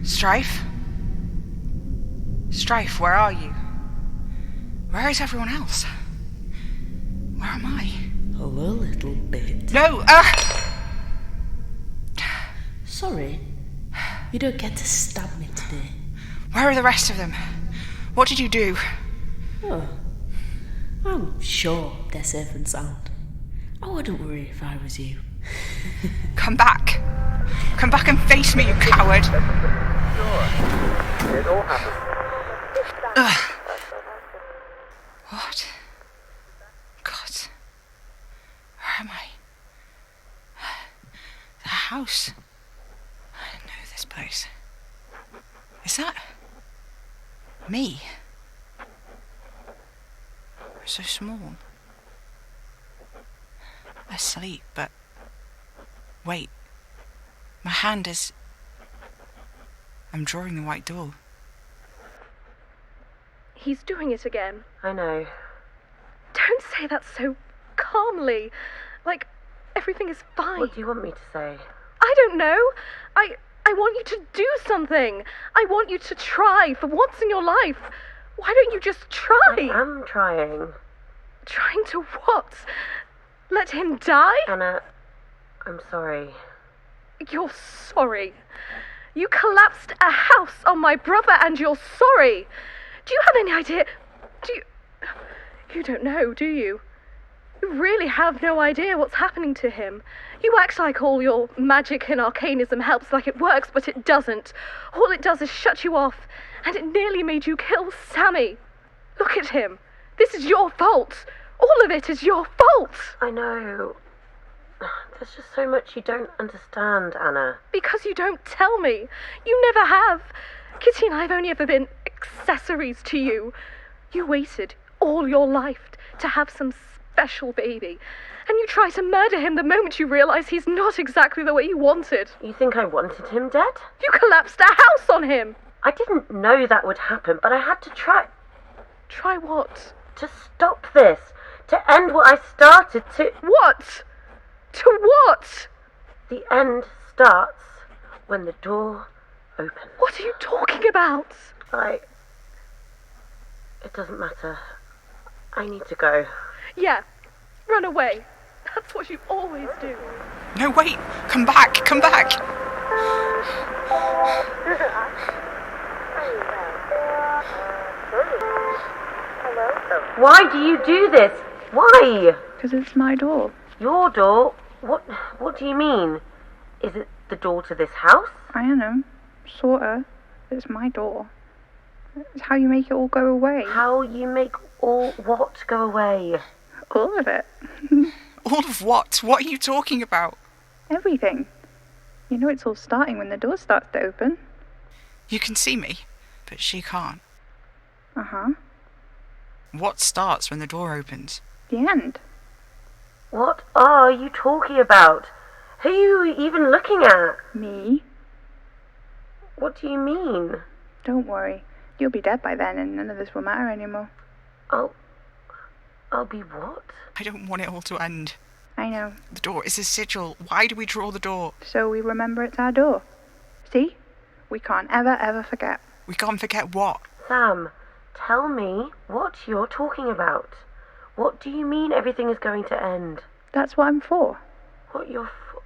Strife? Strife, where are you? Where is everyone else? Where am I? Oh, a little bit. No! Sorry. You don't get to stab me today. Where are the rest of them? What did you do? Oh. I'm sure they're safe and sound. I wouldn't worry if I was you. Come back. Come back and face me, you coward. Sure. It all happened. What? God. Where am I? The house. I know this place. Is that me? I'm so small. Asleep, but wait. My hand is... I'm drawing the white door. He's doing it again. I know. Don't say that so calmly. Like, everything is fine. What do you want me to say? I don't know. I want you to do something. I want you to try for once in your life. Why don't you just try? I am trying. Trying to what? Let him die? Anna, I'm sorry. You're sorry. You collapsed a house on my brother and you're sorry. Do you have any idea? You don't know, do you? You really have no idea what's happening to him. You act like all your magic and arcanism helps, like it works, but it doesn't. All it does is shut you off, and it nearly made you kill Sammy. Look at him. This is your fault. All of it is your fault. I know. There's just so much you don't understand, Anna. Because you don't tell me. You never have. Kitty and I have only ever been accessories to you. You waited all your life to have some special baby, and you try to murder him the moment you realise he's not exactly the way you wanted. You think I wanted him dead? You collapsed a house on him. I didn't know that would happen, but I had to try. Try what? To stop this. To end what I started to... What? To what? The end starts when the door opens. What are you talking about? It doesn't matter. I need to go. Yeah, run away. That's what you always do. No, wait! Come back! Come back! Why do you do this? Why? Because it's my door. Your door? What do you mean? Is it the door to this house? I don't know. Sorta. It's my door. It's how you make it all go away. How you make all what go away? All of it. All of what? What are you talking about? Everything. You know it's all starting when the door starts to open. You can see me, but she can't. Uh-huh. What starts when the door opens? The end. What are you talking about? Who are you even looking at? Me? What do you mean? Don't worry. You'll be dead by then and none of this will matter anymore. I'll be what? I don't want it all to end. I know. The door is a sigil. Why do we draw the door? So we remember it's our door. See? We can't ever forget. We can't forget what? Sam, tell me what you're talking about. What do you mean everything is going to end? That's what I'm for. What you're for?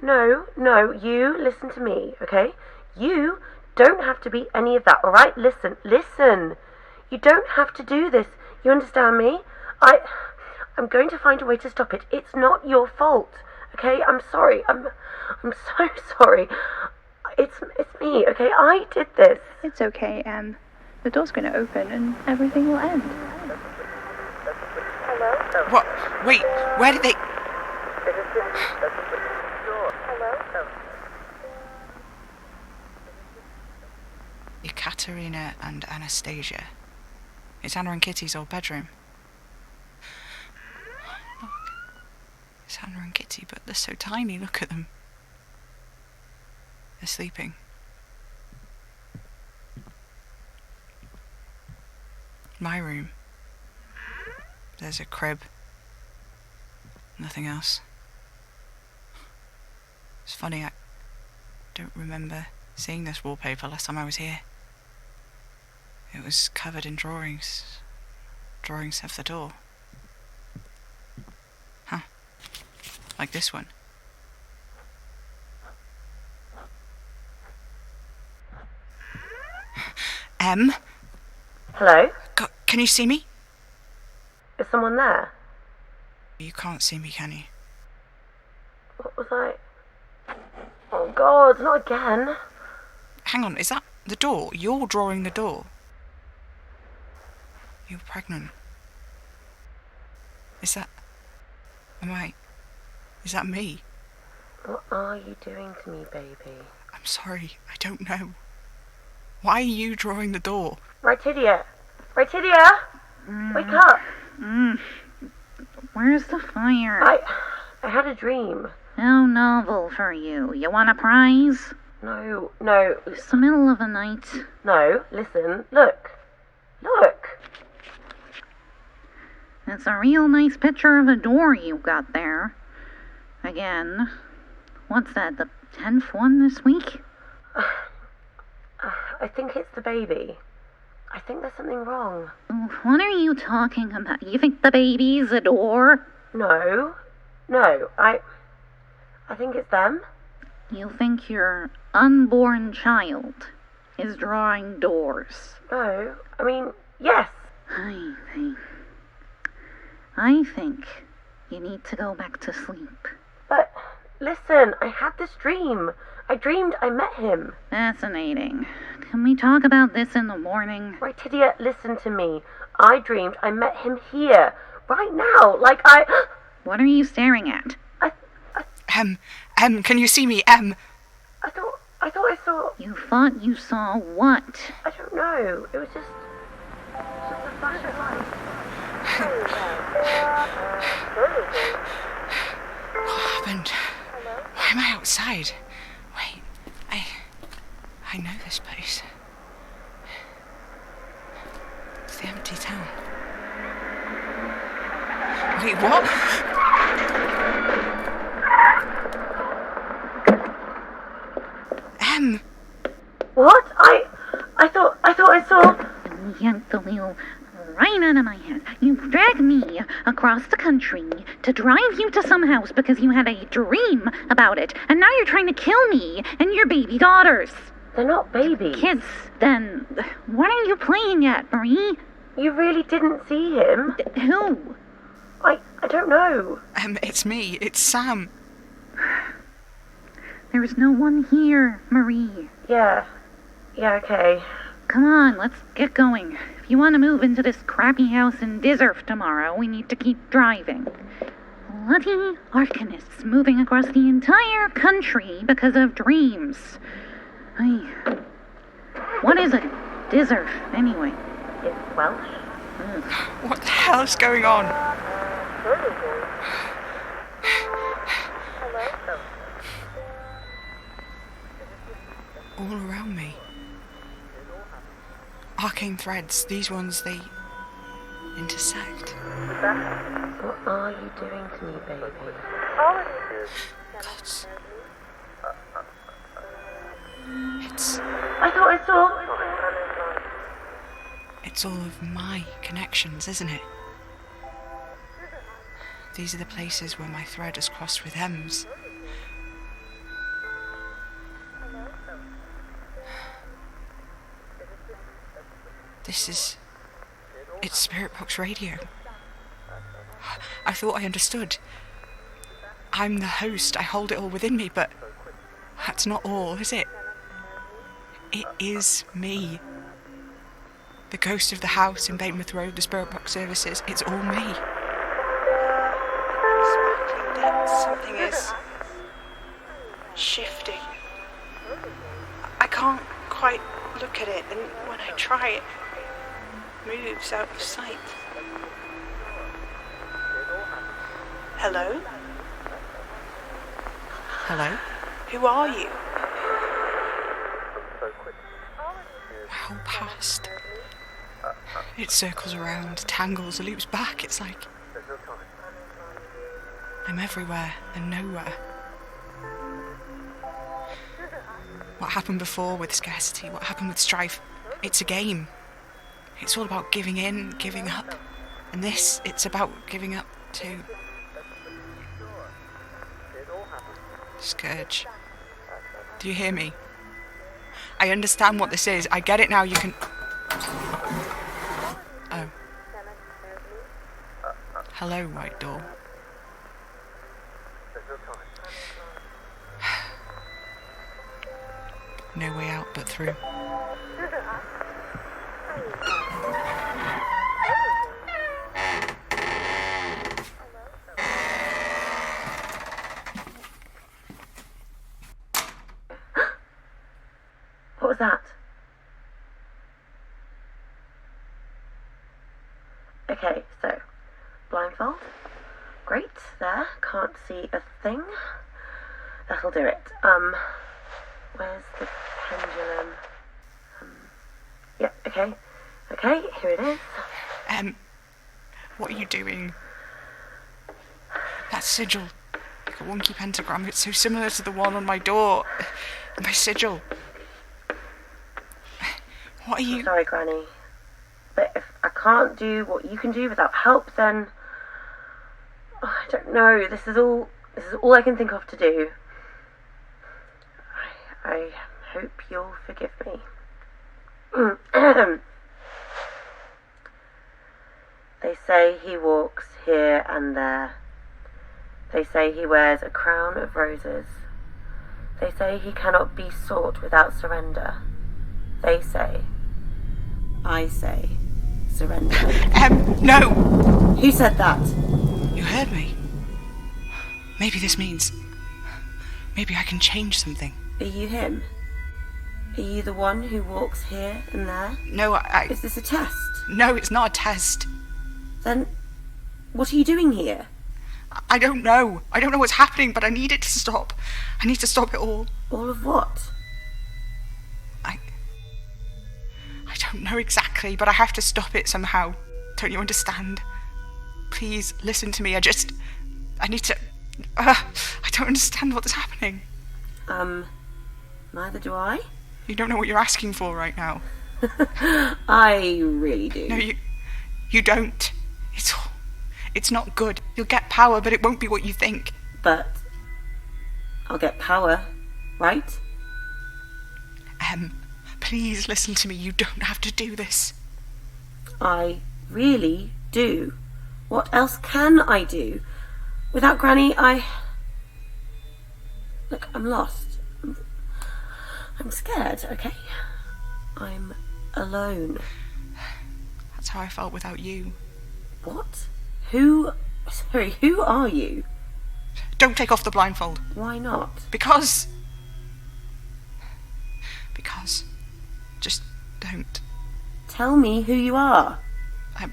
No, you listen to me, okay? You don't have to be any of that, alright? Listen. You don't have to do this. You understand me? I'm going to find a way to stop it. It's not your fault, okay? I'm sorry. I'm so sorry. It's me, okay? I did this. It's okay, the door's gonna open and everything will end. Hello? What? Wait, where did they... Hello? Ekaterina and Anastasia. It's Anna and Kitty's old bedroom. Look. It's Anna and Kitty, but they're so tiny, look at them. They're sleeping. My room. There's a crib. Nothing else. It's funny, I don't remember seeing this wallpaper last time I was here. It was covered in drawings. Drawings of the door. Huh. Like this one. Em? Hello? Can you see me? Is someone there? You can't see me, can you? What was I? Oh God, not again. Hang on, is that the door? You're drawing the door. You're pregnant. Is that me? What are you doing to me, baby? I'm sorry, I don't know. Why are you drawing the door? Rytidia! Rytidia! Wake up! Where's the fire? I had a dream. How novel for you. You want a prize? No. It's the middle of the night. No, listen, look. Look! It's a real nice picture of a door you got there. Again. What's that, the 10th one this week? I think it's the baby. I think there's something wrong. What are you talking about? You think the baby's a door? No, I think it's them. You think your unborn child is drawing doors? No, I mean, yes. I think you need to go back to sleep. But, listen, I had this dream. I dreamed I met him. Fascinating. Can we talk about this in the morning? Rytidia, listen to me. I dreamed I met him here. Right now, What are you staring at? Em, can you see me, Em? I thought I saw... You thought you saw what? I don't know. It was just a flash of light. What happened? Why am I outside? Wait, I know this place. It's the empty town. Wait, what? Em! What? I thought I saw... You yanked the wheel right out of my hand. You dragged me across the country to drive you to some house because you had a dream about it, and now you're trying to kill me and your baby daughters. They're not babies. Kids, then. What are you playing at, Marie? You really didn't see him? Who? I don't know. It's me. It's Sam. There's no one here, Marie. Yeah, okay. Come on, let's get going. If you want to move into this crappy house in Deserf tomorrow, we need to keep driving. Bloody arcanists moving across the entire country because of dreams. What is it? Deserf, anyway. It's Welsh. What the hell is going on? All around me. Arcane threads, these ones, they intersect. What are you doing to me, baby? Gods. I thought I saw... It's all of my connections, isn't it? These are the places where my thread has crossed with Em's. It's Spirit Box Radio. I thought I understood. I'm the host, I hold it all within me, but that's not all, is it? It is me. The ghost of the house in Batemouth Road, the Spirit Box services, it's all me. Something is shifting. I can't quite look at it, and when I try it moves out of sight. Hello? Hello? Who are you? How past? It circles around, tangles, loops back. It's like I'm everywhere and nowhere. What happened before with scarcity, what happened with strife, it's a game. It's all about giving in, giving up. And this, it's about giving up too. Scourge. Do you hear me? I understand what this is. I get it now. You can... Oh. Hello, White Door. No way out but through. What was that? Okay, so blindfold. Great, there. Can't see a thing. That'll do it. Where's the pendulum? Yep, okay. Okay, here it is. What are you doing? That sigil. Like a wonky pentagram. It's so similar to the one on my door. My sigil. What are you... I'm sorry, Granny. But if I can't do what you can do without help, then... Oh, I don't know. This is all I can think of to do. I hope you'll forgive me. They say he walks here and there. They say he wears a crown of roses. They say he cannot be sought without surrender. They say. I say. Surrender. No! Who said that? You heard me. Maybe this means... Maybe I can change something. Are you him? Are you the one who walks here and there? No, Is this a test? No, it's not a test. Then, what are you doing here? I don't know. I don't know what's happening, but I need it to stop. I need to stop it all. All of what? I don't know exactly, but I have to stop it somehow. Don't you understand? Please, listen to me. I need to... I don't understand what's happening. Neither do I. You don't know what you're asking for right now. I really do. No, you don't. It's not good. You'll get power, but it won't be what you think. But I'll get power, right? Please listen to me. You don't have to do this. I really do. What else can I do? Without Granny, Look, I'm lost. I'm scared, okay? I'm alone. That's how I felt without you. What? Who are you? Don't take off the blindfold. Why not? Because... Just don't. Tell me who you are. I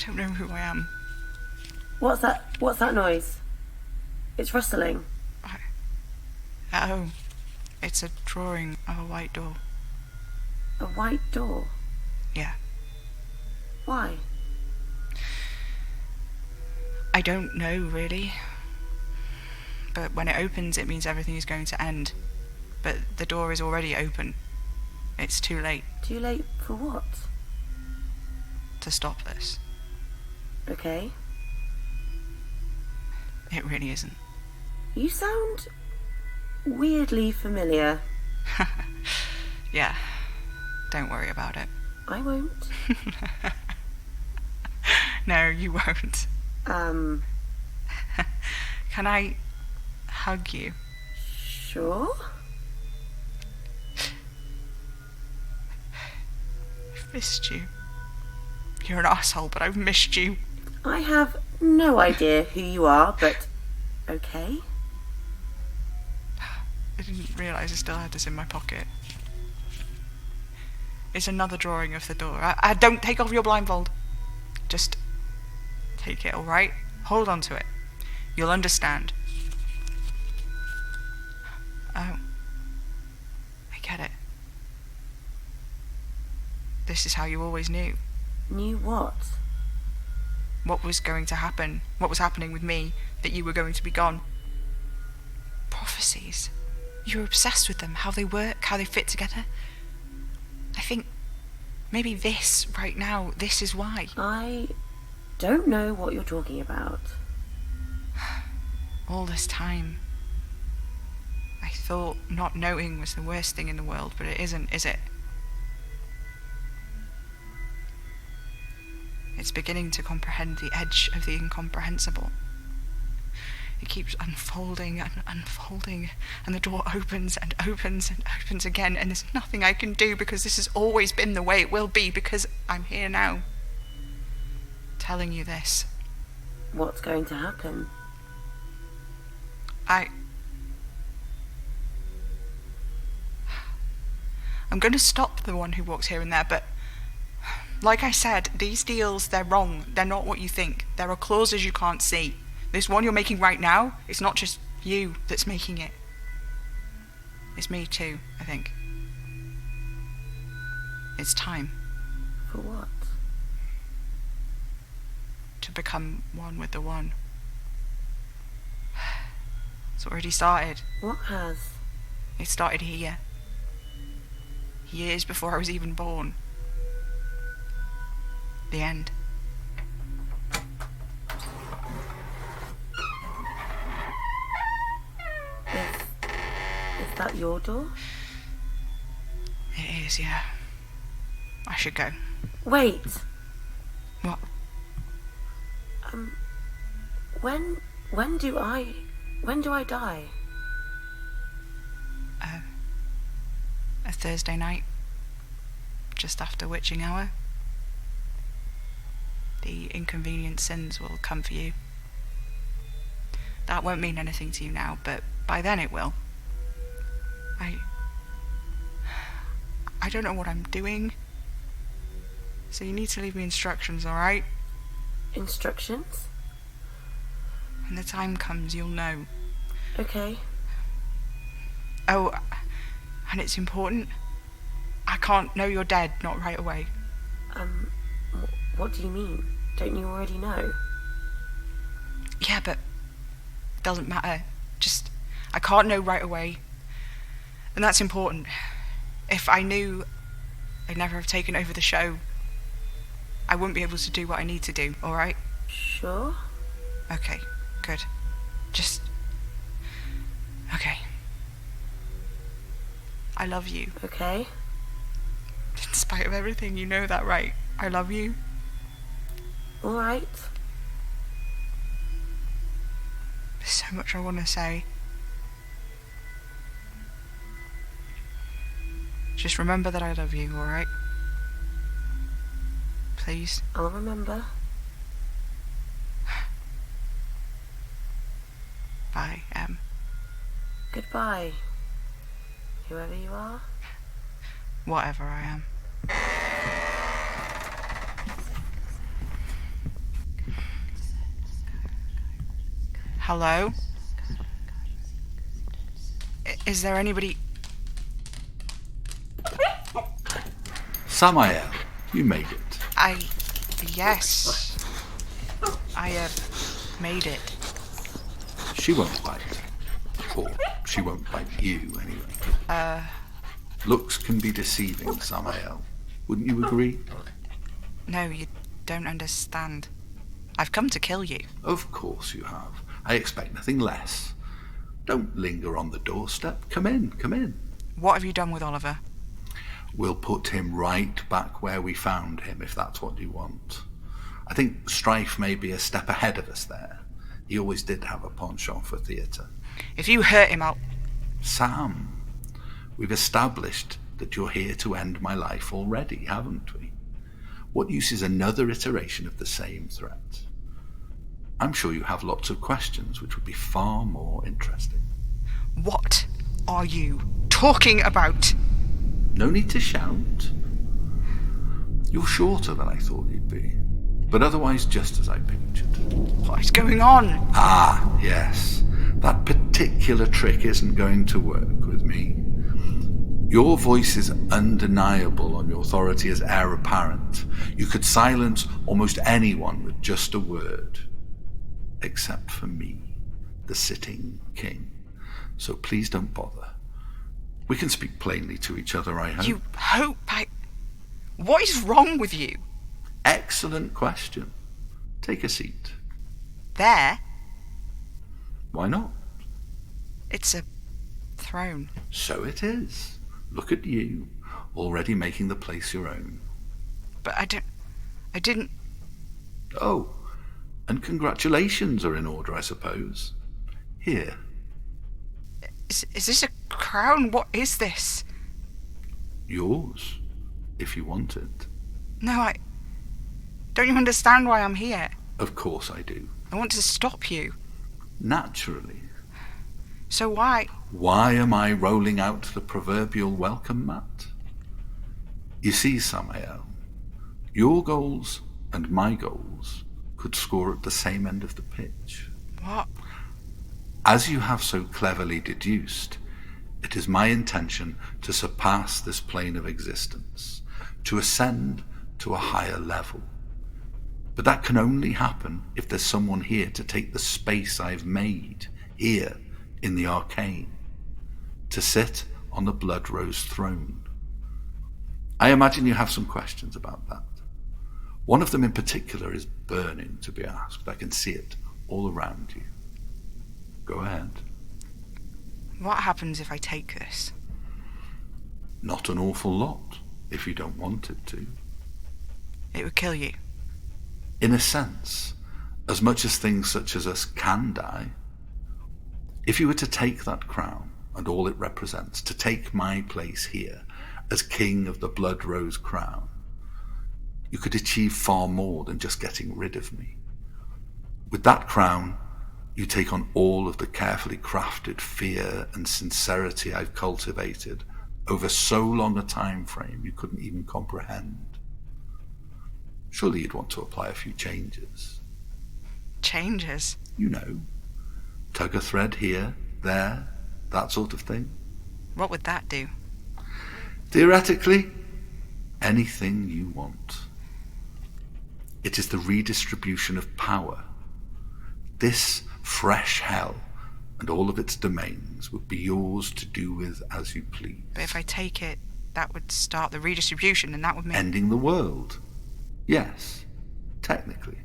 don't know who I am. What's that noise? It's rustling. Oh, it's a drawing of a white door. A white door? Yeah. Why? I don't know, really. But when it opens, it means everything is going to end. But the door is already open. It's too late. Too late for what? To stop this. Okay. It really isn't. You sound weirdly familiar. Yeah. Don't worry about it. I won't. No, you won't. Can I hug you? Sure. I've missed you. You're an asshole, but I've missed you. I have no idea who you are, but okay. I didn't realise I still had this in my pocket. It's another drawing of the door. I don't take off your blindfold. Just take it, alright? Hold on to it. You'll understand. Oh. I get it. This is how you always knew. Knew what? What was going to happen. What was happening with me. That you were going to be gone. prophecies. You're obsessed with them, how they work, how they fit together. I think maybe this, right now, this is why. I don't know what you're talking about. All this time, I thought not knowing was the worst thing in the world, but it isn't, is it? It's beginning to comprehend the edge of the incomprehensible. It keeps unfolding and unfolding, and the door opens and opens and opens again, and there's nothing I can do because this has always been the way it will be, because I'm here now, telling you this. What's going to happen? I'm going to stop the one who walks here and there, but like I said, these deals, they're wrong. They're not what you think. There are clauses you can't see. This one you're making right now, it's not just you that's making it. It's me too, I think. It's time. For what? To become one with the one. It's already started. What has? It started here. Years before I was even born. The end. Is that your door? It is, yeah. I should go. Wait! What? When do I die? A Thursday night, just after witching hour. The inconvenient sins will come for you. That won't mean anything to you now, but by then it will. I don't know what I'm doing, so you need to leave me instructions, alright? Instructions? When the time comes, you'll know. Okay. Oh, and it's important. I can't know you're dead, not right away. What do you mean? Don't you already know? Yeah, but it doesn't matter. Just, I can't know right away. And that's important. If I knew, I'd never have taken over the show. I wouldn't be able to do what I need to do, alright? Sure. Okay, good. Just... okay. I love you. Okay. In spite of everything, you know that, right? I love you. Alright. There's so much I want to say. Just remember that I love you, alright? Please. I'll remember. Bye, Goodbye. Whoever you are. Whatever I am. Hello? Is there anybody... Samael, you made it. Yes. I made it. She won't bite. Or she won't bite you, anyway. Looks can be deceiving, Samael. Wouldn't you agree? No, you don't understand. I've come to kill you. Of course you have. I expect nothing less. Don't linger on the doorstep. Come in, come in. What have you done with Oliver? We'll put him right back where we found him, if that's what you want. I think Strife may be a step ahead of us there. He always did have a penchant for theatre. If you hurt him, I'll... Sam, we've established that you're here to end my life already, haven't we? What use is another iteration of the same threat? I'm sure you have lots of questions which would be far more interesting. What are you talking about? No need to shout. You're shorter than I thought you'd be, but otherwise just as I pictured. What is going on? Ah, yes. That particular trick isn't going to work with me. Your voice is undeniable on your authority as heir apparent. You could silence almost anyone with just a word. Except for me, the sitting king. so please don't bother. We can speak plainly to each other, I hope. You hope What is wrong with you? Excellent question. Take a seat. There? Why not? It's a throne. So it is. Look at you, already making the place your own. But I didn't... Oh, and congratulations are in order, I suppose. Here. Is this a crown? What is this? Yours, if you want it. No, don't you understand why I'm here? Of course I do. I want to stop you. Naturally. So why? Why am I rolling out the proverbial welcome mat? You see, Samael, your goals and my goals could score at the same end of the pitch. What? As you have so cleverly deduced, it is my intention to surpass this plane of existence, to ascend to a higher level. But that can only happen if there's someone here to take the space I've made here in the arcane, to sit on the Blood Rose throne. I imagine you have some questions about that. One of them in particular is burning to be asked. I can see it all around you. Go ahead. What happens if I take this? Not an awful lot, if you don't want it to. It would kill you. In a sense, as much as things such as us can die. If you were to take that crown and all it represents, to take my place here as king of the Blood Rose crown, you could achieve far more than just getting rid of me. With that crown, you take on all of the carefully crafted fear and sincerity I've cultivated over so long a time frame you couldn't even comprehend. Surely you'd want to apply a few changes. Changes? You know, tug a thread here, there, that sort of thing. What would that do? Theoretically, anything you want. It is the redistribution of power. This fresh hell and all of its domains would be yours to do with as you please. But if I take it, that would start the redistribution, and that would mean... Ending the world. Yes, technically.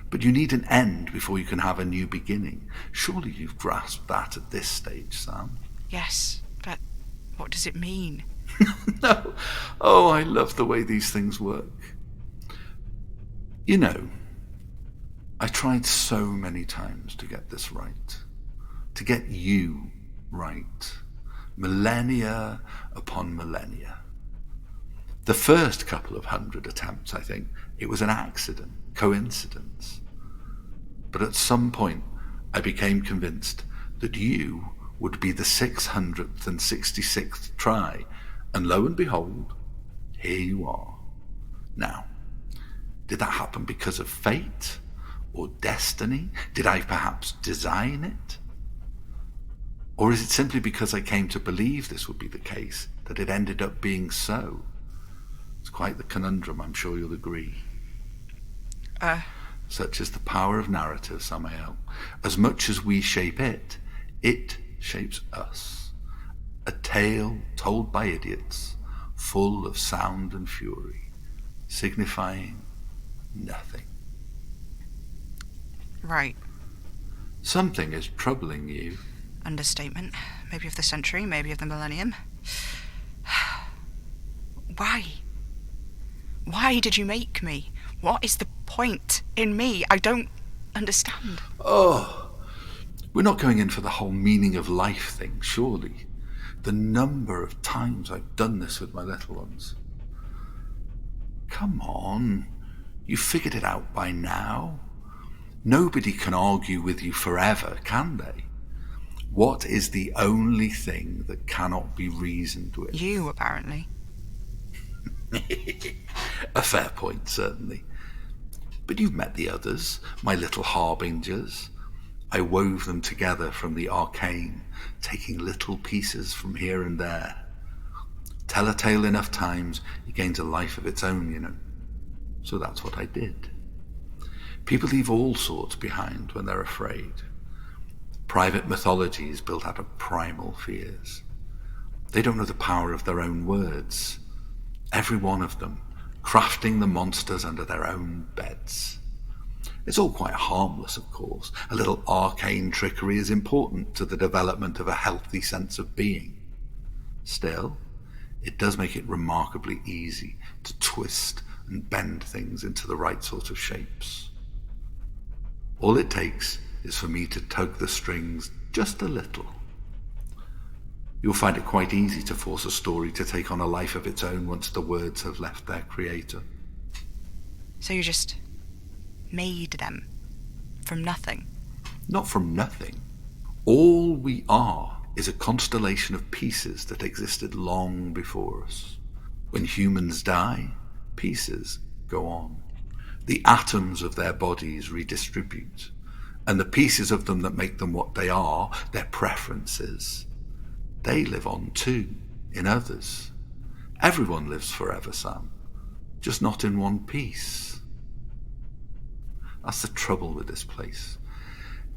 But you need an end before you can have a new beginning. Surely you've grasped that at this stage, Sam. Yes, but what does it mean? No. Oh, I love the way these things work. You know, I tried so many times to get this right. To get you right. Millennia upon millennia. The first couple of 100 attempts, I think, it was an accident, coincidence. But at some point, I became convinced that you would be the 666th try, and lo and behold, here you are. Now, did that happen because of fate or destiny? Did I perhaps design it? Or is it simply because I came to believe this would be the case that it ended up being so? It's quite the conundrum, I'm sure you'll agree. Such is the power of narrative, Samael. As much as we shape it, it shapes us. A tale told by idiots, full of sound and fury, signifying nothing. Right. Something is troubling you. Understatement. Maybe of the century, maybe of the millennium. Why? Why did you make me? What is the point in me? I don't understand. Oh, we're not going in for the whole meaning of life thing, surely. The number of times I've done this with my little ones. Come on, you figured it out by now. Nobody can argue with you forever, can they? What is the only thing that cannot be reasoned with? You, apparently. A fair point, certainly. But you've met the others, my little harbingers. I wove them together from the arcane, taking little pieces from here and there. Tell a tale enough times, it gains a life of its own, you know. So that's what I did. People leave all sorts behind when they're afraid. Private mythologies built out of primal fears. They don't know the power of their own words. Every one of them, crafting the monsters under their own beds. It's all quite harmless, of course. A little arcane trickery is important to the development of a healthy sense of being. Still, it does make it remarkably easy to twist and bend things into the right sort of shapes. All it takes is for me to tug the strings just a little. You'll find it quite easy to force a story to take on a life of its own once the words have left their creator. So you just made them from nothing? Not from nothing. All we are is a constellation of pieces that existed long before us. When humans die, pieces go on. The atoms of their bodies redistribute, and the pieces of them that make them what they are, their preferences, they live on too, in others. Everyone lives forever, Sam, just not in one piece. That's the trouble with this place.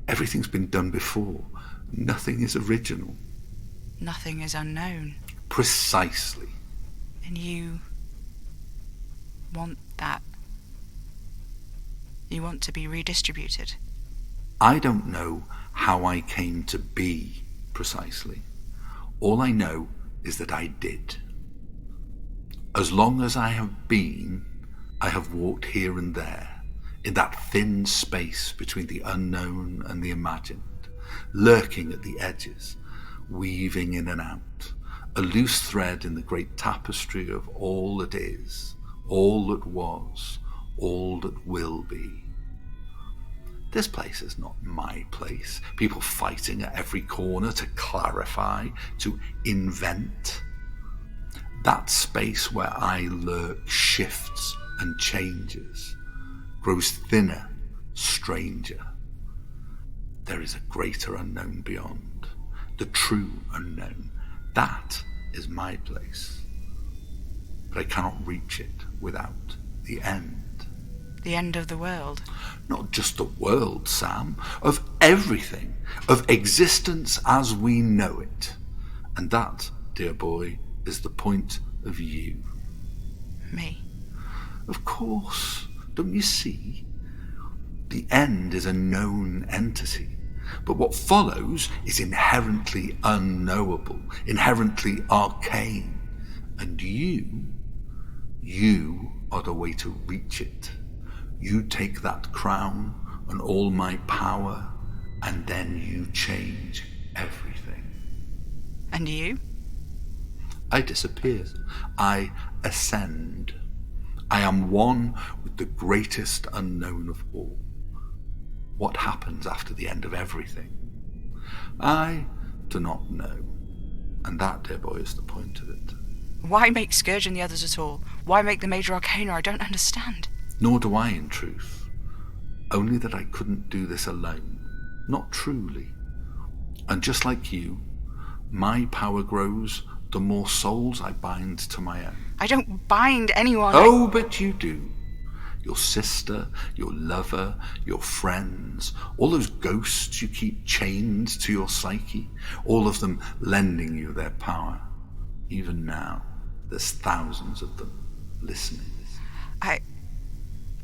Everything's been done before. Nothing is original. Nothing is unknown. Precisely. And you want that. You want to be redistributed. I don't know how I came to be precisely. All I know is that I did. As long as I have been, I have walked here and there, in that thin space between the unknown and the imagined, lurking at the edges, weaving in and out, a loose thread in the great tapestry of all that is, all that was, all that will be. This place is not my place. People fighting at every corner to clarify, to invent. That space where I lurk shifts and changes, grows thinner, stranger. There is a greater unknown beyond, the true unknown. That is my place. But I cannot reach it without the end. The end of the world? Not just the world, Sam. Of everything. Of existence as we know it. And that, dear boy, is the point of you. Me? Of course. Don't you see? The end is a known entity. But what follows is inherently unknowable, inherently arcane. And you are the way to reach it. You take that crown and all my power, and then you change everything. And you? I disappear. I ascend. I am one with the greatest unknown of all. What happens after the end of everything? I do not know. And that, dear boy, is the point of it. Why make Scourge and the others at all? Why make the Major Arcana? I don't understand. Nor do I, in truth. Only that I couldn't do this alone. Not truly. And just like you, my power grows the more souls I bind to my own. I don't bind anyone. Oh, but you do. Your sister, your lover, your friends, all those ghosts you keep chained to your psyche, all of them lending you their power. Even now, there's thousands of them listening.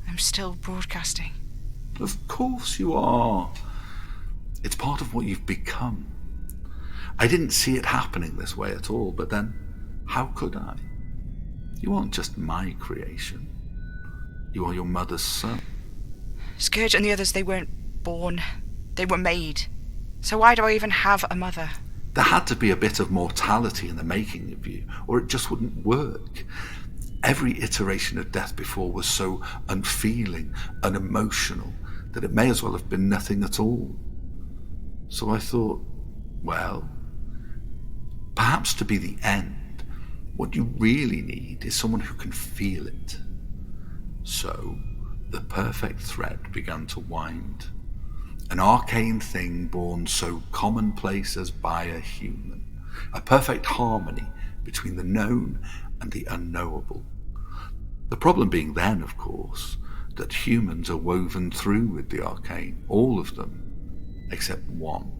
I'm still broadcasting. Of course you are. It's part of what you've become. I didn't see it happening this way at all, but then how could I? You aren't just my creation. You are your mother's son. Scourge and the others, they weren't born. They were made. So why do I even have a mother? There had to be a bit of mortality in the making of you, or it just wouldn't work. Every iteration of death before was so unfeeling, unemotional, that it may as well have been nothing at all. So I thought, well, perhaps to be the end, what you really need is someone who can feel it. So the perfect thread began to wind. An arcane thing born so commonplace as by a human. A perfect harmony between the known and the unknowable. The problem being then, of course, that humans are woven through with the arcane, all of them, except one.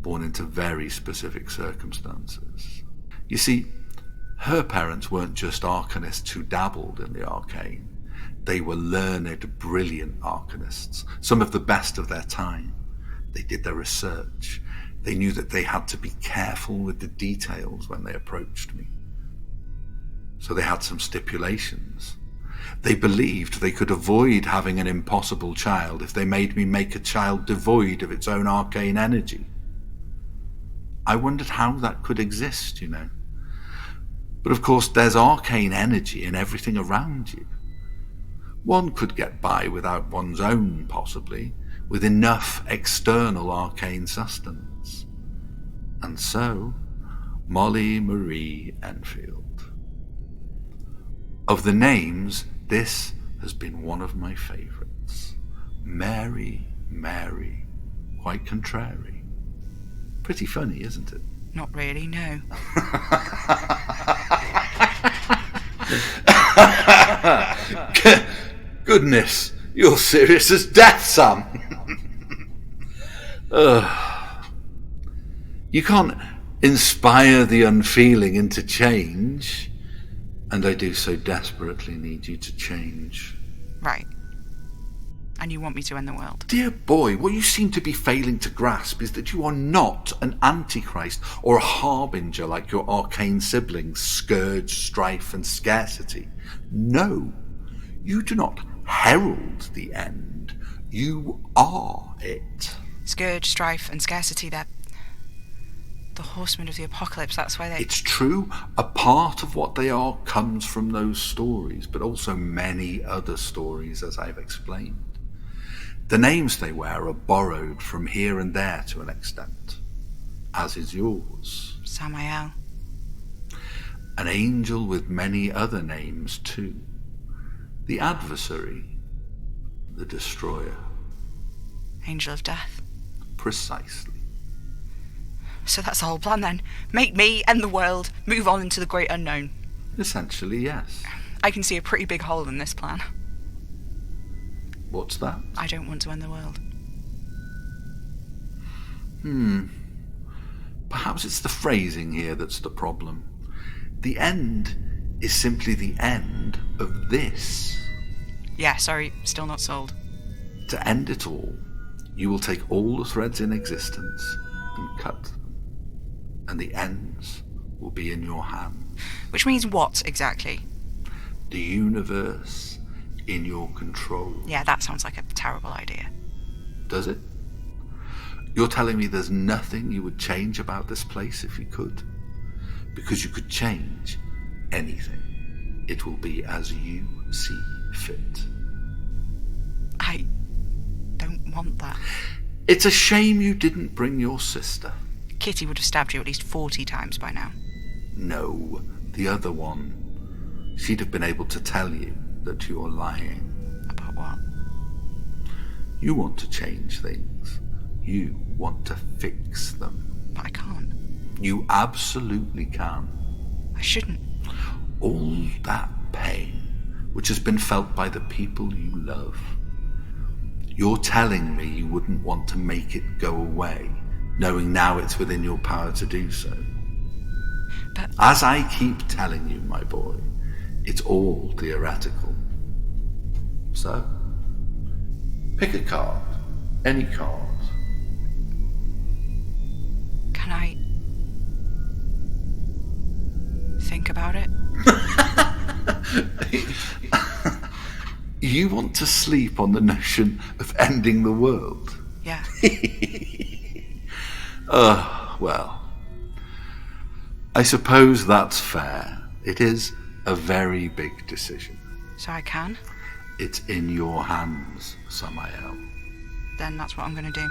born into very specific circumstances. You see, her parents weren't just arcanists who dabbled in the arcane. They were learned, brilliant arcanists, some of the best of their time. They did their research. They knew that they had to be careful with the details when they approached me. So they had some stipulations. They believed they could avoid having an impossible child if they made me make a child devoid of its own arcane energy. I wondered how that could exist, you know. But of course, there's arcane energy in everything around you. One could get by without one's own, possibly, with enough external arcane sustenance. And so, Molly Marie Enfield. Of the names, this has been one of my favourites. Mary, Mary, quite contrary. Pretty funny, isn't it? Not really, no. Goodness, you're serious as death, Sam. You can't inspire the unfeeling into change, and I do so desperately need you to change. Right. And you want me to end the world? Dear boy, what you seem to be failing to grasp is that you are not an antichrist or a harbinger like your arcane siblings, Scourge, Strife, and Scarcity. No, you do not herald the end. You are it. Scourge, Strife, and Scarcity, they're the horsemen of the apocalypse. That's why they... It's true, a part of what they are comes from those stories, but also many other stories, as I've explained. The names they wear are borrowed from here and there to an extent, as is yours. Samael. An angel with many other names too. The adversary, the destroyer. Angel of Death. Precisely. So that's the whole plan then. Make me end the world, move on into the great unknown. Essentially, yes. I can see a pretty big hole in this plan. What's that? I don't want to end the world. Perhaps it's the phrasing here that's the problem. The end is simply the end of this. Yeah, sorry, still not sold. To end it all, you will take all the threads in existence and cut them. And the ends will be in your hand. Which means what, exactly? The universe in your control. Yeah, that sounds like a terrible idea. Does it? You're telling me there's nothing you would change about this place if you could? Because you could change anything. It will be as you see fit. I don't want that. It's a shame you didn't bring your sister. Kitty would have stabbed you at least 40 times by now. No, the other one. She'd have been able to tell you that you're lying. About what? You want to change things. You want to fix them. But I can't. You absolutely can. I shouldn't. All that pain, which has been felt by the people you love. You're telling me you wouldn't want to make it go away, knowing now it's within your power to do so. But... As I keep telling you, my boy, it's all theoretical. So, pick a card. Any card. Can I... think about it? You want to sleep on the notion of ending the world? Yeah. Well, I suppose that's fair. It is a very big decision. So I can? It's in your hands, Samael. Then that's what I'm going to do.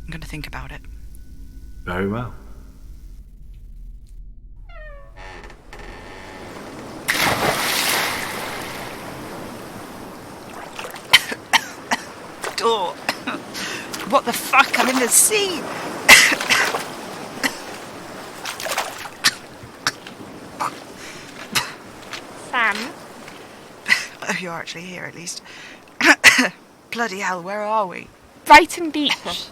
I'm going to think about it. Very well. Door. What the fuck? I'm in the sea. Sam? Oh, you're actually here at least. Bloody hell, where are we? Brighton Beach.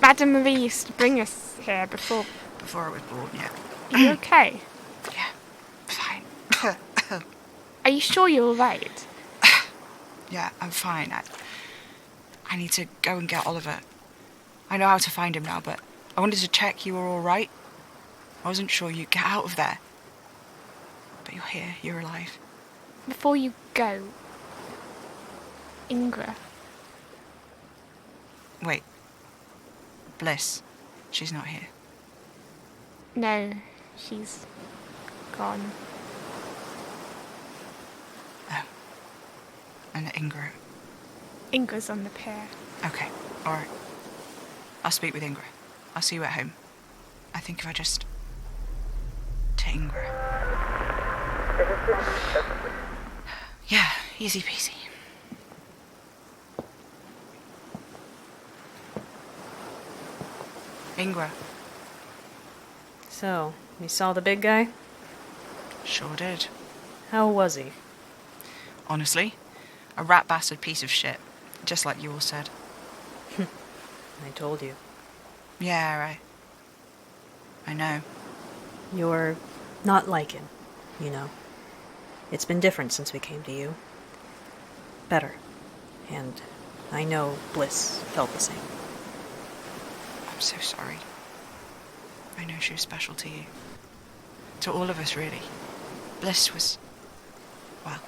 Madame Marie used to bring us here before. Before I was born, yeah. Are you okay? Yeah, fine. Are you sure you're alright? Yeah, I'm fine. I need to go and get Oliver. I know how to find him now, but I wanted to check you were all right. I wasn't sure you'd get out of there. But you're here, you're alive. Before you go, Ingra. Wait. Bliss. She's not here. No, she's gone. Oh. And Ingra. Ingra's on the pier. Okay, alright. I'll speak with Ingra. I'll see you at home. I think if I just... to Ingra. Yeah, easy peasy. Ingra. So, you saw the big guy? Sure did. How was he? Honestly, a rat bastard piece of shit. Just like you all said. I told you. Yeah, I know. You're not like him, you know. It's been different since we came to you. Better. And I know Bliss felt the same. I'm so sorry. I know she was special to you. To all of us, really. Bliss was... well,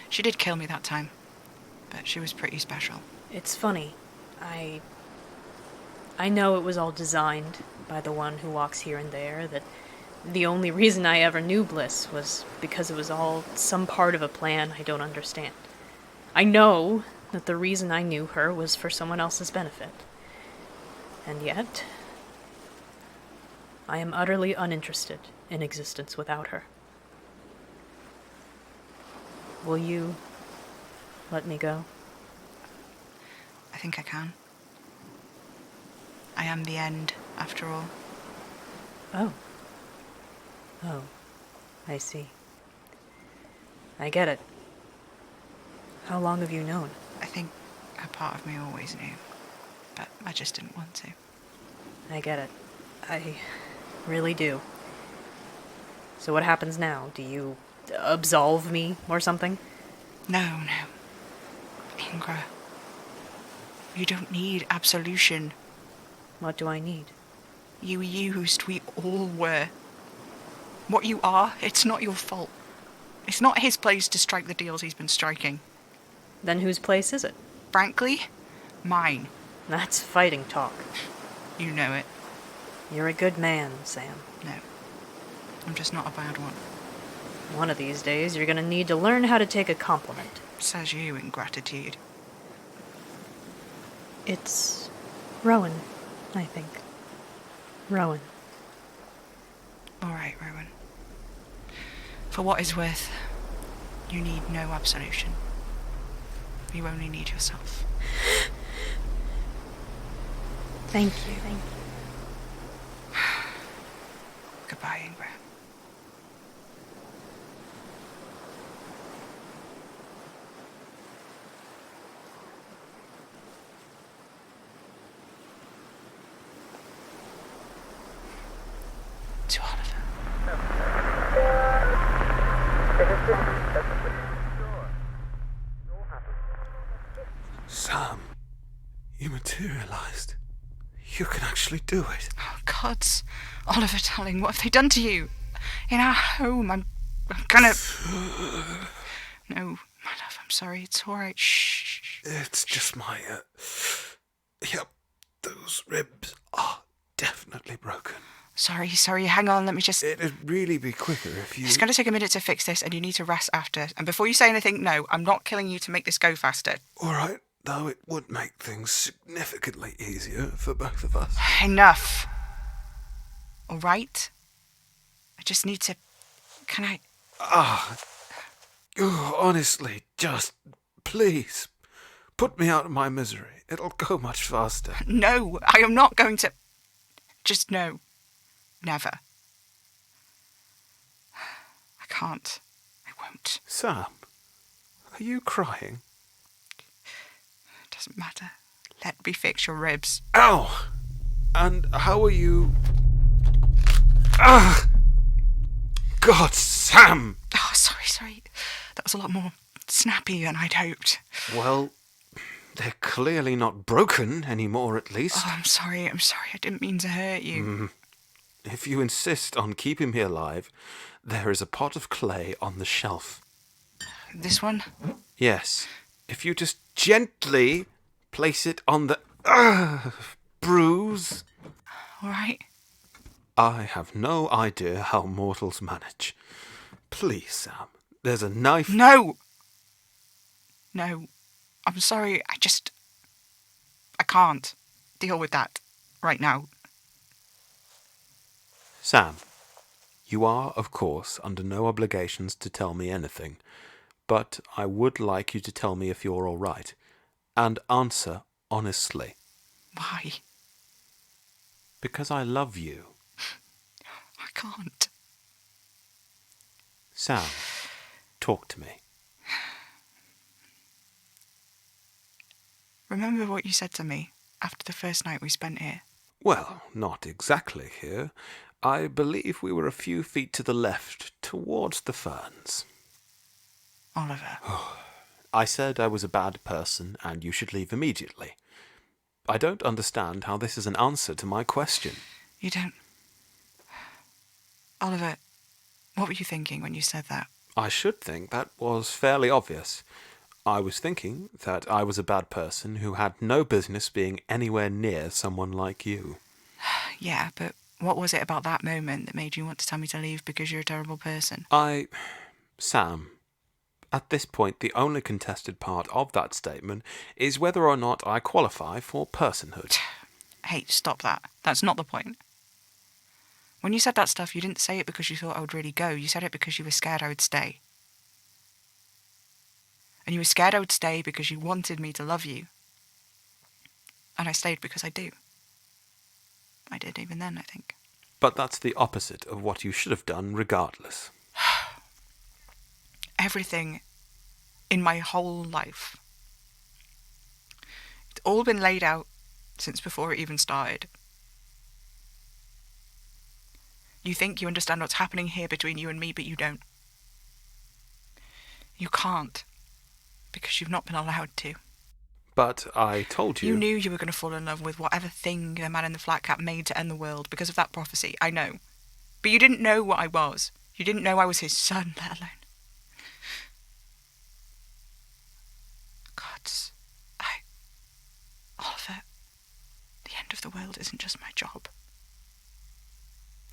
she did kill me that time. But she was pretty special. It's funny. I know it was all designed by the one who walks here and there, that the only reason I ever knew Bliss was because it was all some part of a plan I don't understand. I know that the reason I knew her was for someone else's benefit. And yet, I am utterly uninterested in existence without her. Will you let me go? I think I can. I am the end, after all. Oh. Oh, I see. I get it. How long have you known? I think a part of me always knew, but I just didn't want to. I get it. I really do. So what happens now? Do you absolve me or something? No. Ingra. You don't need absolution. What do I need? You used, we all were. What you are, it's not your fault. It's not his place to strike the deals he's been striking. Then whose place is it? Frankly, mine. That's fighting talk. You know it. You're a good man, Sam. No. I'm just not a bad one. One of these days, you're gonna need to learn how to take a compliment. Says you in gratitude. It's Rowan, I think. Rowan. All right, Rowan. For what it's worth, you need no absolution. You only need yourself. Thank you. Goodbye, Ingra. To Oliver. Sam, you materialized. You can actually do it. Oh, gods. Oliver, darling, what have they done to you? In our home, I'm gonna... No, my love, I'm sorry. It's all right. Shh. It's just my, Yep, those ribs are definitely broken. Sorry, hang on, let me just... It'd really be quicker if you... It's going to take a minute to fix this, and you need to rest after. And before you say anything, no, I'm not killing you to make this go faster. All right, though it would make things significantly easier for both of us. Enough. All right? I just need to... Can I... Honestly, just please put me out of my misery. It'll go much faster. No, I am not going to... Just no. Never. I can't. I won't. Sam, are you crying? It doesn't matter. Let me fix your ribs. Ow! And how are you... Ah! God, Sam! Oh, sorry. That was a lot more snappy than I'd hoped. Well, they're clearly not broken anymore, at least. Oh, I'm sorry. I didn't mean to hurt you. If you insist on keeping me alive, there is a pot of clay on the shelf. This one? Yes. If you just gently place it on the bruise. All right. I have no idea how mortals manage. Please, Sam, there's a knife... No, I'm sorry, I can't deal with that right now. Sam, you are, of course, under no obligations to tell me anything, but I would like you to tell me if you're all right, and answer honestly. Why? Because I love you. I can't. Sam, talk to me. Remember what you said to me after the first night we spent here? Well, not exactly here. I believe we were a few feet to the left, towards the ferns. Oliver. I said I was a bad person and you should leave immediately. I don't understand how this is an answer to my question. You don't... Oliver, what were you thinking when you said that? I should think that was fairly obvious. I was thinking that I was a bad person who had no business being anywhere near someone like you. Yeah, but what was it about that moment that made you want to tell me to leave because you're a terrible person? Sam, at this point the only contested part of that statement is whether or not I qualify for personhood. Hey, stop that. That's not the point. When you said that stuff, you didn't say it because you thought I would really go. You said it because you were scared I would stay. And you were scared I would stay because you wanted me to love you. And I stayed because I do. I did even then, I think. But that's the opposite of what you should have done regardless. Everything in my whole life. It's all been laid out since before it even started. You think you understand what's happening here between you and me, but you don't. You can't. Because you've not been allowed to. But I told you... You knew you were going to fall in love with whatever thing the man in the flat cap made to end the world because of that prophecy, I know. But you didn't know what I was. You didn't know I was his son, let alone... Gods... Oliver, the end of the world isn't just my job.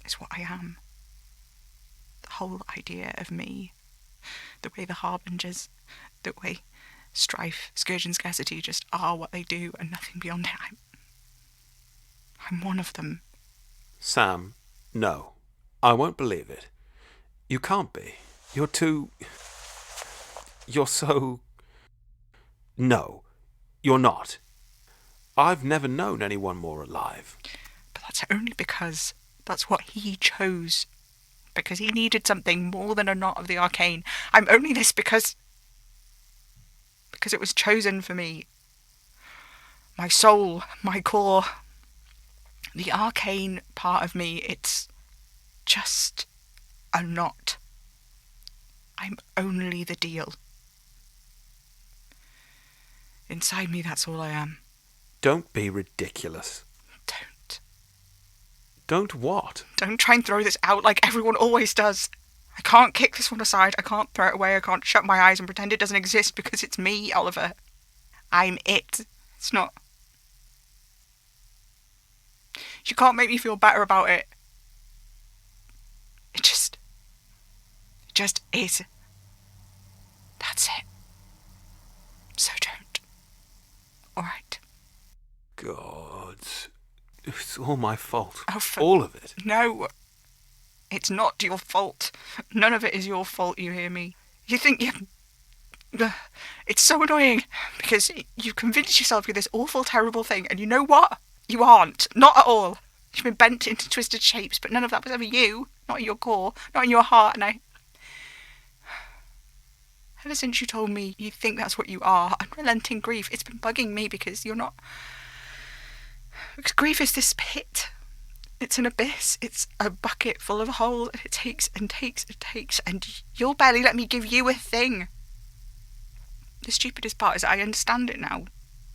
It's what I am. The whole idea of me. The way the harbingers, the way strife, scourge and scarcity just are what they do and nothing beyond it. I'm one of them. Sam, no. I won't believe it. You can't be. You're so... No, you're not. I've never known anyone more alive. But that's only because that's what he chose. Because he needed something more than a knot of the arcane. I'm only this because it was chosen for me. My soul, my core, the arcane part of me, it's just a knot. I'm only the deal. Inside me, that's all I am. Don't be ridiculous. Don't. Don't what? Don't try and throw this out like everyone always does. I can't kick this one aside. I can't throw it away. I can't shut my eyes and pretend it doesn't exist because it's me, Oliver. I'm it. It's not... You can't make me feel better about it. It just is. That's it. So don't. Alright. God. It's all my fault. Oh, all of it. No. It's not your fault. None of it is your fault, you hear me? You think you... It's so annoying, because you convinced yourself you're this awful, terrible thing, and you know what? You aren't. Not at all. You've been bent into twisted shapes, but none of that was ever you. Not in your core, not in your heart, and I... Ever since you told me you think that's what you are, unrelenting grief, it's been bugging me because you're not Because grief is this pit. It's an abyss. It's a bucket full of a hole. And it takes and takes and takes. And you'll barely let me give you a thing. The stupidest part is I understand it now.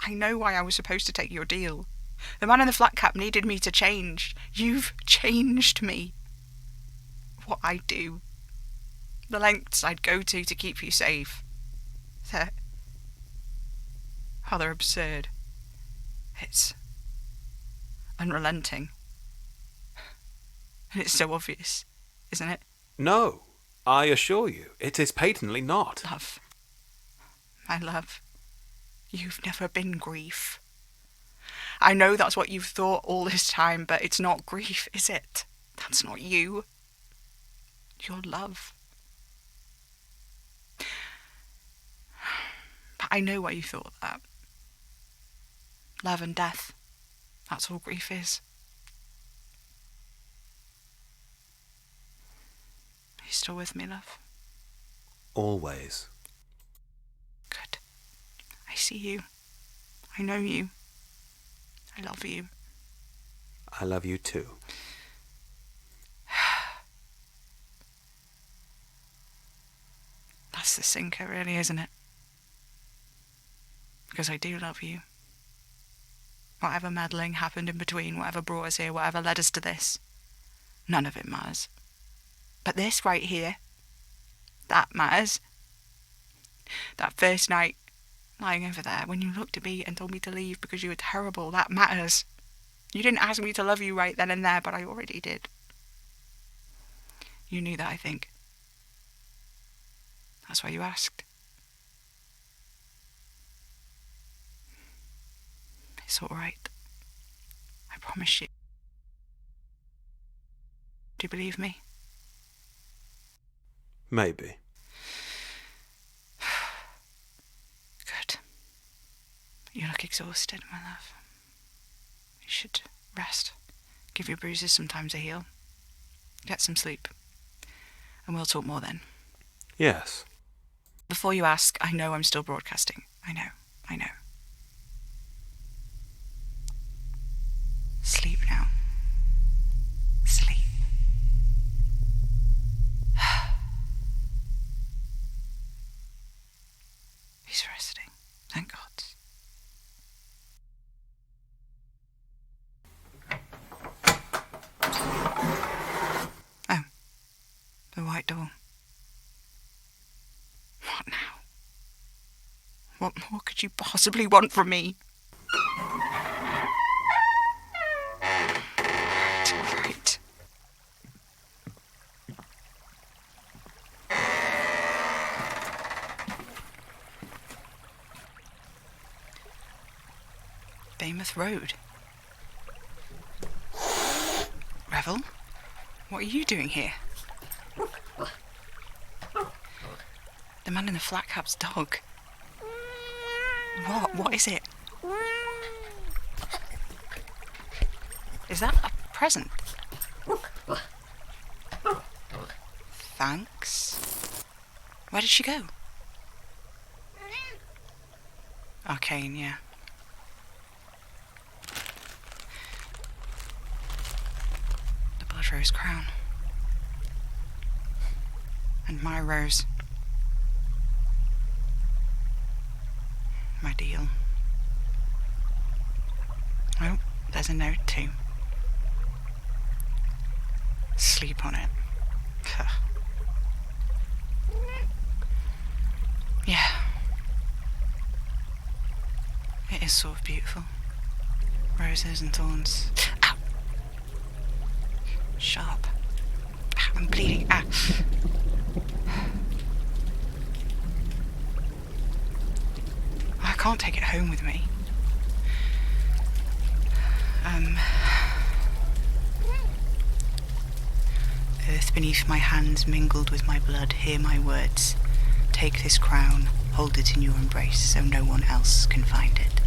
I know why I was supposed to take your deal. The man in the flat cap needed me to change. You've changed me. What I do. The lengths I'd go to keep you safe. They're absurd. It's unrelenting. And it's so obvious, isn't it? No, I assure you, it is patently not. Love. My love. You've never been grief. I know that's what you've thought all this time, but it's not grief, is it? That's not you. You're love. But I know why you thought that. Love and death. That's all grief is. Are you still with me, love? Always. Good. I see you. I know you. I love you. I love you too. That's the sinker, really, isn't it? Because I do love you. Whatever meddling happened in between, whatever brought us here, whatever led us to this, none of it matters. But this right here, that matters. That first night, lying over there, when you looked at me and told me to leave because you were terrible, that matters. You didn't ask me to love you right then and there, but I already did. You knew that, I think. That's why you asked. It's all right. I promise you. Do you believe me? Maybe. Good. You look exhausted, my love. You should rest. Give your bruises some time to heal. Get some sleep. And we'll talk more then. Yes. Before you ask, I know I'm still broadcasting. I know. Sleep now. Sleep. He's resting. Thank God. Oh. The white door. What now? What more could you possibly want from me? Right. Weymouth Road. Revel? What are you doing here? The man in the flat cap's dog. What? What is it? Is that a present? Thanks. Where did she go? Arcane, yeah. The blood rose crown. And my rose. My deal. Oh, there's a note too. Sleep on it. Yeah. It is sort of beautiful. Roses and thorns. Ow! Sharp. Ow, I'm bleeding. Ow. I can't take it home with me. Earth beneath my hands mingled with my blood, hear my words. Take this crown, hold it in your embrace so no one else can find it.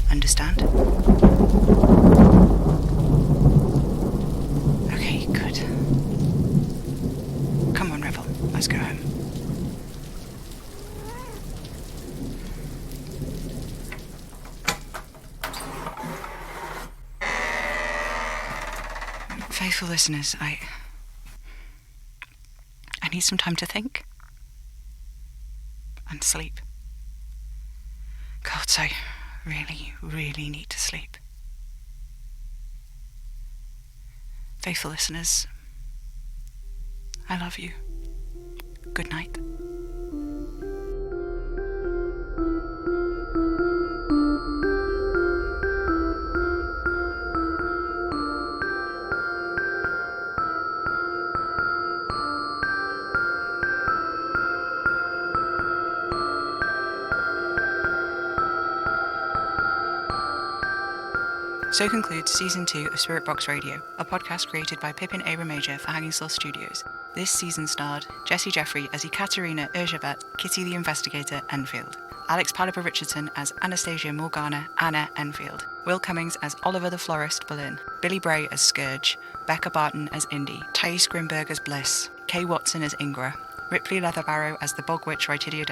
Understand? Okay, good. Come on, Revel, let's go home. Faithful listeners, I need some time to think. And sleep. God, I really, really need to sleep. Faithful listeners, I love you. Good night. So concludes Season 2 of Spirit Box Radio, a podcast created by Pippin Eira Major for Hanging Sloth Studios. This season starred Jessie Jeffrey as Ekaterina, Erzabet, Kitty the Investigator, Enfield. Alex Peilober-Richardson as Anastasia, Morgana, Anna, Enfield. Will Cummings as Oliver the Florist, Berlin. Billy Bray as Scourge. Becca Barton as Indy. Thais Grimberg as Bliss. Kay Watson as Ingra. Ripley Leatherbarrow as the Bog Witch Rytidia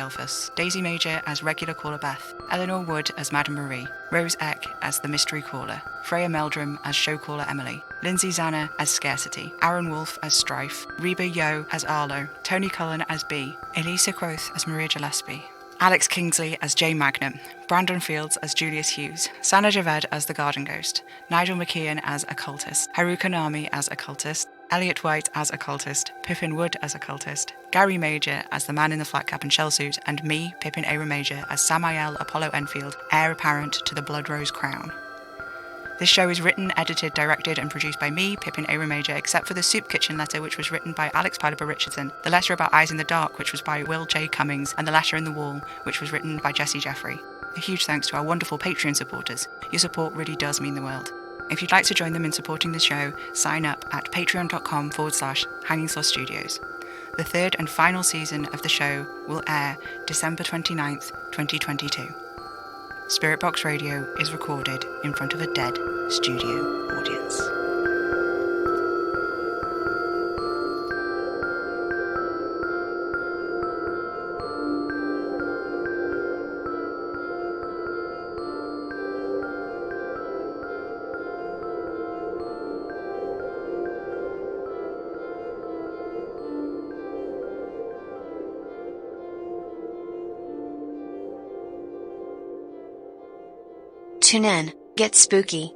Daisy Major as Regular Caller Beth, Eleanor Wood as Madame Marie, Rose Eck as the Mystery Caller, Freya Meldrum as Show Caller Emily, Lindsay Zanna as Scarcity, Aaron Wolfe as Strife, Reba Yo as Arlo, Tony Cullen as B, Elisa Quoth as Maria Gillespie, Alex Kingsley as Jay Magnum, Brandon Fields as Julius Hughes, Sana Javed as the Garden Ghost, Nigel McKeon as Occultist, Haruka Nami as Occultist, Elliot White as Occultist, Pippin Wood as Occultist, Gary Major as the man in the flat cap and shell suit, and me, Pippin Eira Major, as Samael Apollo Enfield, heir apparent to the Blood Rose Crown. This show is written, edited, directed, and produced by me, Pippin Eira Major, except for the Soup Kitchen letter, which was written by Alex Peilober-Richardson, the letter about Eyes in the Dark, which was by Will J. Cummings, and the letter in the wall, which was written by Jessie Jeffrey. A huge thanks to our wonderful Patreon supporters. Your support really does mean the world. If you'd like to join them in supporting the show, sign up at patreon.com/Hanging Sloth Studios. The third and final season of the show will air December 29th, 2022. Spirit Box Radio is recorded in front of a dead studio audience. Tune in, get spooky.